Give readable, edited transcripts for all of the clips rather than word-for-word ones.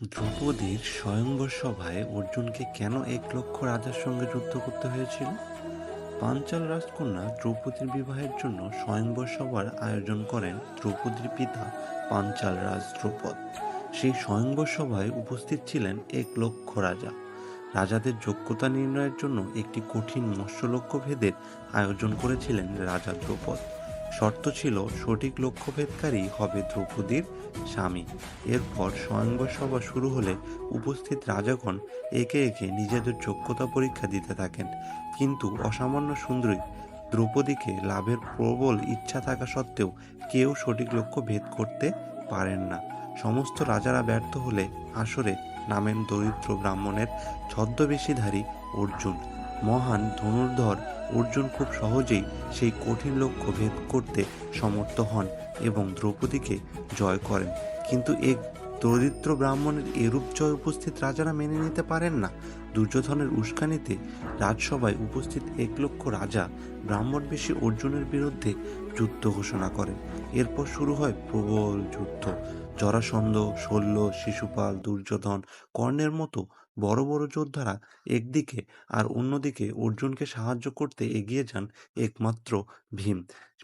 দ্রৌপদীর স্বয়ংবর সভায় অর্জুনকে কেন ১,০০,০০০ রাজার সঙ্গে যুদ্ধ করতে হয়েছিল? পাঞ্চাল রাজকন্যা দ্রৌপদীর বিবাহের জন্য স্বয়ংবর সভার আয়োজন করেন দ্রৌপদীর পিতা পাঞ্চাল রাজ দ্রৌপদ। সেই স্বয়ংবর সভায় উপস্থিত ছিলেন ১,০০,০০০ রাজা। রাজাদের যোগ্যতা নির্ণয়ের জন্য একটি কঠিন মৎস্যলক্ষ্য ভেদের আয়োজন করেছিলেন রাজা দ্রৌপদ। শর্ত ছিল সঠিক লক্ষ্যভেদকারী হবে দ্রৌপদীর স্বামী। এরপর স্বয়ংবর সভা শুরু হলে উপস্থিত রাজাগণ একে একে নিজেদের যোগ্যতা পরীক্ষা দিতে থাকেন, কিন্তু অসামান্য সুন্দরী দ্রৌপদীকে লাভের প্রবল ইচ্ছা থাকা সত্ত্বেও কেউ সঠিক লক্ষ্য ভেদ করতে পারেন না। সমস্ত রাজারা ব্যর্থ হলে আসরে নামেন দরিদ্র ব্রাহ্মণের ছদ্মবেশীধারী অর্জুন। মহান ধনুর্ধর অর্জুন খুব সহজেই সেই কঠিন লক্ষ্য ভেদ করতে সমর্থ হন এবং দ্রৌপদীকে জয় করেন। কিন্তু এক দরিদ্র ব্রাহ্মণের এরূপ জয় উপস্থিত রাজারা মেনে নিতে পারেন না। দুর্যোধনের উস্কানিতে রাজসভায় উপস্থিত ১,০০,০০০ রাজা ব্রাহ্মণবেশী অর্জুনের বিরুদ্ধে যুদ্ধ ঘোষণা করেন। এরপর শুরু হয় প্রবল যুদ্ধ। জরাসন্ধ, শল্য, শিশুপাল, দুর্যোধন, কর্ণের মতো বড় বড় যোদ্ধারা একদিকে, আর অন্যদিকে অর্জুনকে সাহায্য করতে এগিয়ে যান একমাত্র ভীম।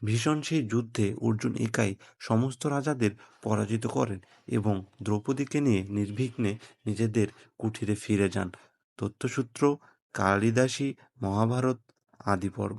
ভীষণ সেই যুদ্ধে অর্জুন একাই সমস্ত রাজাদের পরাজিত করেন এবং দ্রৌপদীকে নিয়ে নির্বিঘ্নে নিজেদের কুঠিরে ফিরে যান। তথ্যসূত্র: কালিদাসী মহাভারত আদি পর্ব।